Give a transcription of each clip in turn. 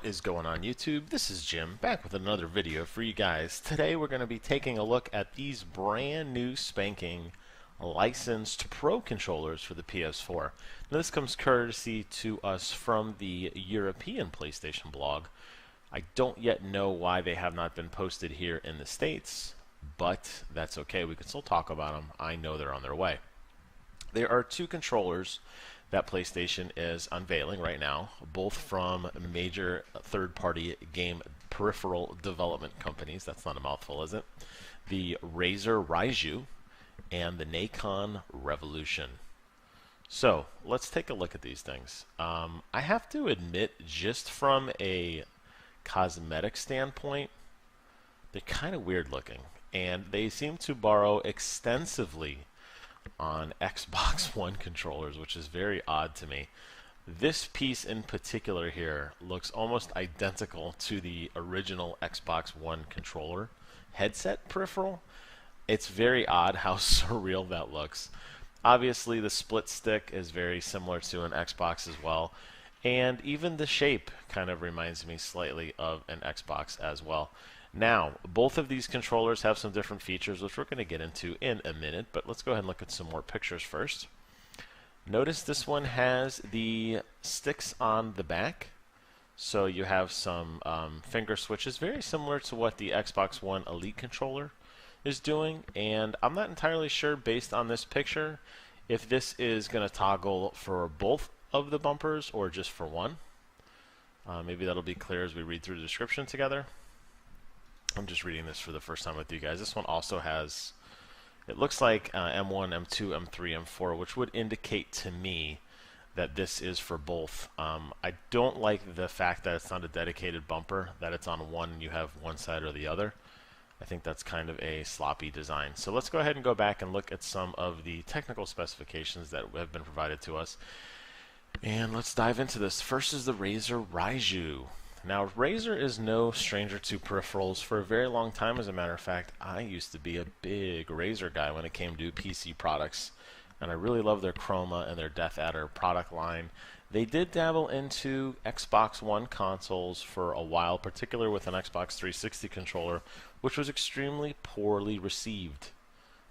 What is going on YouTube? This is Jim back with another video for you guys. Today we're going to be taking a look at these brand new spanking licensed Pro controllers for the PS4. Now this comes courtesy to us from the European PlayStation blog. I don't yet know why they have not been posted here in the States, but that's okay. We can still talk about them. I know they're on their way. There are two controllers that PlayStation is unveiling right now, both from major third-party game peripheral development companies. That's not a mouthful, is it? The Razer Raiju and the Nacon Revolution. So let's take a look at these things. I have to admit, just from a cosmetic standpoint, they're kind of weird looking, and they seem to borrow extensively on Xbox One controllers, which is very odd to me. This piece in particular here looks almost identical to the original Xbox One controller headset peripheral. It's very odd how surreal that looks. Obviously the split stick is very similar to an Xbox as well, and even the shape kind of reminds me slightly of an Xbox as well. Now, both of these controllers have some different features, which we're going to get into in a minute, but let's go ahead and look at some more pictures first. Notice this one has the sticks on the back, so you have some finger switches, very similar to what the Xbox One Elite controller is doing, and I'm not entirely sure, based on this picture, if this is going to toggle for both of the bumpers or just for one. Maybe that'll be clear as we read through the description together. I'm just reading this for the first time with you guys. This one also has, it looks like M1, M2, M3, M4, which would indicate to me that this is for both. I don't like the fact that it's not a dedicated bumper, that it's on one and you have one side or the other. I think that's kind of a sloppy design. So let's go ahead and go back and look at some of the technical specifications that have been provided to us. And let's dive into this. First is the Razer Raiju. Now, Razer is no stranger to peripherals. For a very long time, as a matter of fact, I used to be a big Razer guy when it came to PC products, and I really love their Chroma and their Death Adder product line. They did dabble into Xbox One consoles for a while, particularly with an Xbox 360 controller, which was extremely poorly received.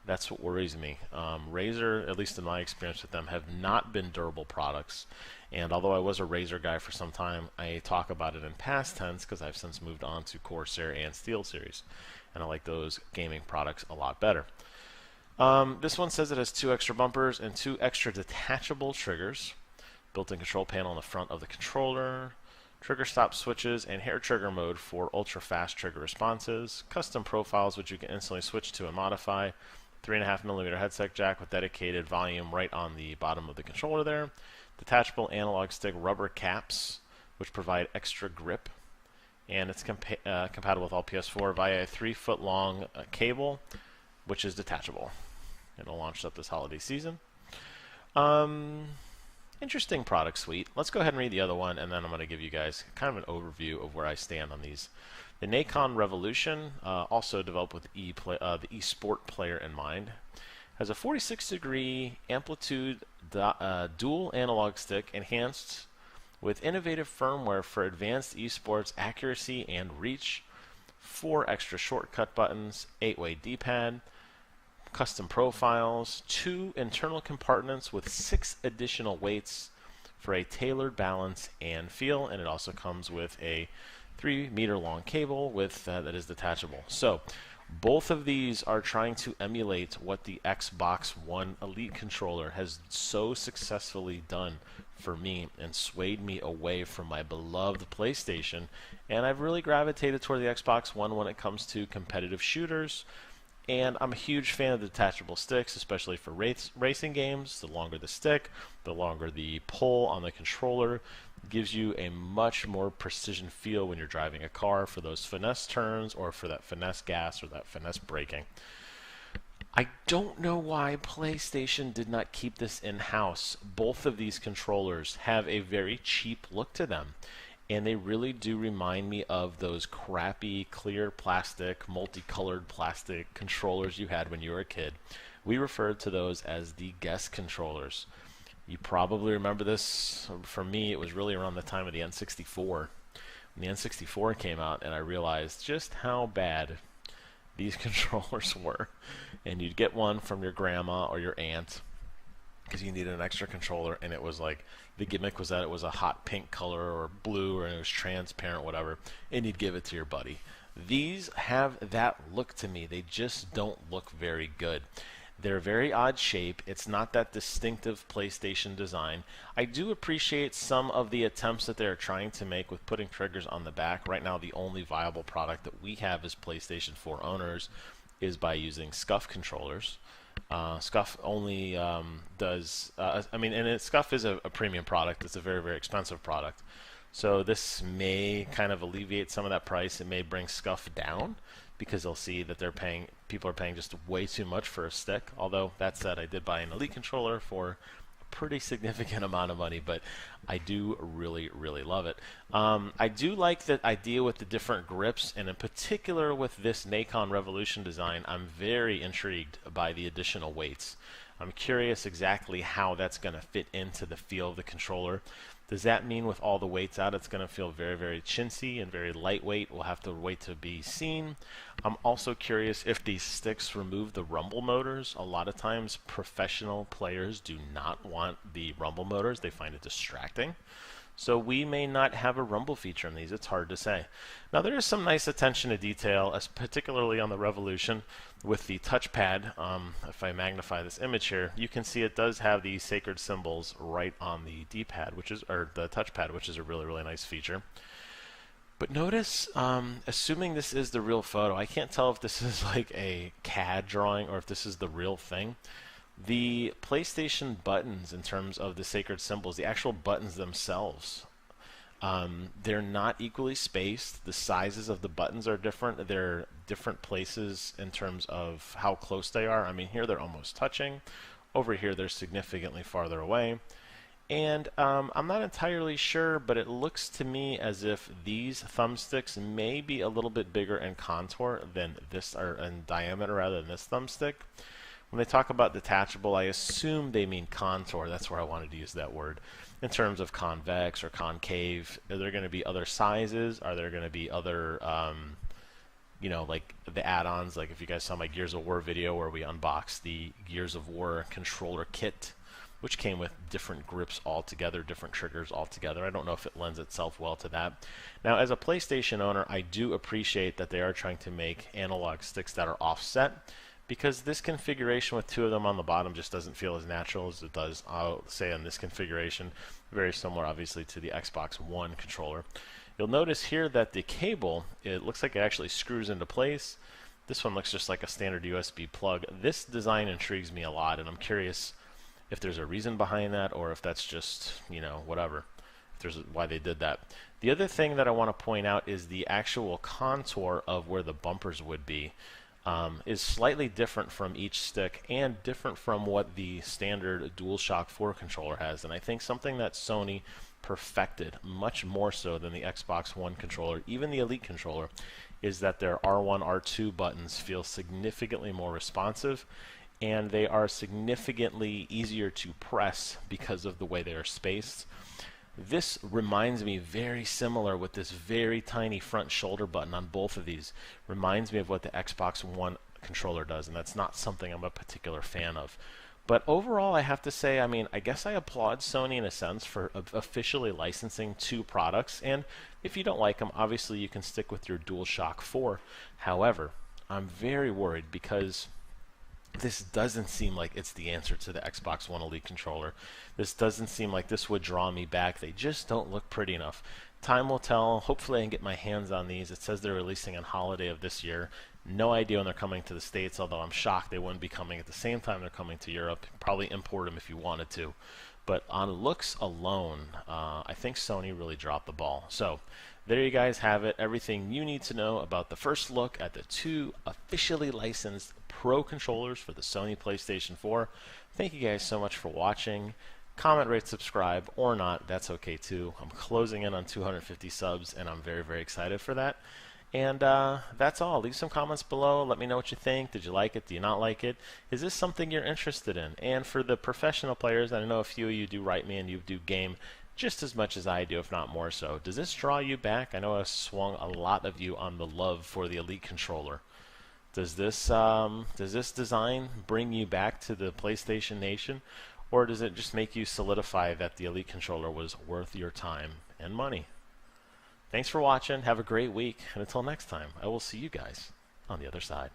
That's what worries me. Razer, at least in my experience with them, have not been durable products. And although I was a Razer guy for some time, I talk about it in past tense because I've since moved on to Corsair and SteelSeries. And I like those gaming products a lot better. This one says it has 2 extra bumpers and 2 extra detachable triggers. Built-in control panel on the front of the controller. Trigger stop switches and hair trigger mode for ultra-fast trigger responses. Custom profiles which you can instantly switch to and modify. 3.5mm headset jack with dedicated volume right on the bottom of the controller there. Detachable analog stick rubber caps, which provide extra grip. And it's compatible with all PS4 via a 3-foot long cable, which is detachable. It'll launch up this holiday season. Interesting product suite. Let's go ahead and read the other one, and then I'm going to give you guys kind of an overview of where I stand on these. The Nacon Revolution, also developed with the eSport player in mind, has a 46-degree amplitude dual analog stick enhanced with innovative firmware for advanced esports accuracy and reach, 4 extra shortcut buttons, 8-way D-pad, custom profiles, 2 internal compartments with 6 additional weights for a tailored balance and feel, and it also comes with a 3-meter long cable with that is detachable. So both of these are trying to emulate what the Xbox One Elite controller has so successfully done for me and swayed me away from my beloved PlayStation, and I've really gravitated toward the Xbox One when it comes to competitive shooters. And I'm a huge fan of the detachable sticks, especially for racing games. The longer the stick, the longer the pull on the controller. Gives you a much more precision feel when you're driving a car for those finesse turns or for that finesse gas or that finesse braking. I don't know why PlayStation did not keep this in-house. Both of these controllers have a very cheap look to them. And they really do remind me of those crappy clear plastic, multicolored plastic controllers you had when you were a kid. We referred to those as the guest controllers. You probably remember this. For me, it was really around the time of the N64. And the N64 came out, and I realized just how bad these controllers were. And you'd get one from your grandma or your aunt because you needed an extra controller, and it was like, the gimmick was that it was a hot pink color or blue, or it was transparent, whatever, and you'd give it to your buddy. These have that look to me. They just don't look very good. They're a very odd shape. It's not that distinctive PlayStation design. I do appreciate some of the attempts that they're trying to make with putting triggers on the back. Right now, the only viable product that we have as PlayStation 4 owners is by using SCUF controllers. SCUF only does, and SCUF is a premium product. It's a very, very expensive product. So this may kind of alleviate some of that price. It may bring SCUF down because they'll see that people are paying just way too much for a stick. Although, that said, I did buy an Elite controller for a pretty significant amount of money, but I do really, really love it. I do like the idea with the different grips, and in particular with this Nacon Revolution design, I'm very intrigued by the additional weights. I'm curious exactly how that's going to fit into the feel of the controller. Does that mean with all the weights out, it's going to feel very, very chintzy and very lightweight? We'll have to wait to be seen. I'm also curious if these sticks remove the rumble motors. A lot of times, professional players do not want the rumble motors. They find it distracting. So we may not have a rumble feature in these. It's hard to say. Now, there is some nice attention to detail, particularly on the Revolution with the touchpad. If I magnify this image here, you can see it does have the sacred symbols right on the D-pad, or the touchpad, which is a really, really nice feature. But notice, assuming this is the real photo, I can't tell if this is like a CAD drawing or if this is the real thing. The PlayStation buttons, in terms of the sacred symbols, the actual buttons themselves, they're not equally spaced. The sizes of the buttons are different. They're different places in terms of how close they are. I mean, here they're almost touching. Over here, they're significantly farther away. And I'm not entirely sure, but it looks to me as if these thumbsticks may be a little bit bigger in contour than this, or in diameter rather than this thumbstick. When they talk about detachable, I assume they mean contour. That's where I wanted to use that word. In terms of convex or concave, are there going to be other sizes? Are there going to be other, like the add-ons? Like if you guys saw my Gears of War video where we unboxed the Gears of War controller kit, which came with different grips altogether, different triggers altogether. I don't know if it lends itself well to that. Now, as a PlayStation owner, I do appreciate that they are trying to make analog sticks that are offset, because this configuration with two of them on the bottom just doesn't feel as natural as it does, I'll say, in this configuration. Very similar, obviously, to the Xbox One controller. You'll notice here that the cable, it looks like it actually screws into place. This one looks just like a standard USB plug. This design intrigues me a lot, and I'm curious if there's a reason behind that, or if that's just, whatever, if there's why they did that. The other thing that I want to point out is the actual contour of where the bumpers would be. Is slightly different from each stick and different from what the standard DualShock 4 controller has. And I think something that Sony perfected much more so than the Xbox One controller, even the Elite controller, is that their R1, R2 buttons feel significantly more responsive, and they are significantly easier to press because of the way they are spaced. This reminds me very similar with this very tiny front shoulder button on both of these. Reminds me of what the Xbox One controller does, and that's not something I'm a particular fan of. But overall, I have to say, I guess I applaud Sony in a sense for officially licensing two products. And if you don't like them, obviously you can stick with your DualShock 4. However, I'm very worried because this doesn't seem like it's the answer to the Xbox One Elite controller. This doesn't seem like this would draw me back. They just don't look pretty enough. Time will tell. Hopefully I can get my hands on these. It says they're releasing on holiday of this year. No idea when they're coming to the States, although I'm shocked they wouldn't be coming at the same time they're coming to Europe. Probably import them if you wanted to. But on looks alone, I think Sony really dropped the ball. So there you guys have it. Everything you need to know about the first look at the two officially licensed Pro controllers for the Sony PlayStation 4. Thank you guys so much for watching. Comment, rate, subscribe, or not. That's okay too. I'm closing in on 250 subs, and I'm very, very excited for that. And that's all. Leave some comments below. Let me know what you think. Did you like it? Do you not like it? Is this something you're interested in? And for the professional players, I know a few of you do write me and you do game just as much as I do, if not more so. Does this draw you back? I know I swung a lot of you on the love for the Elite controller. Does this design bring you back to the PlayStation Nation, or does it just make you solidify that the Elite controller was worth your time and money? Thanks for watching. Have a great week, and until next time, I will see you guys on the other side.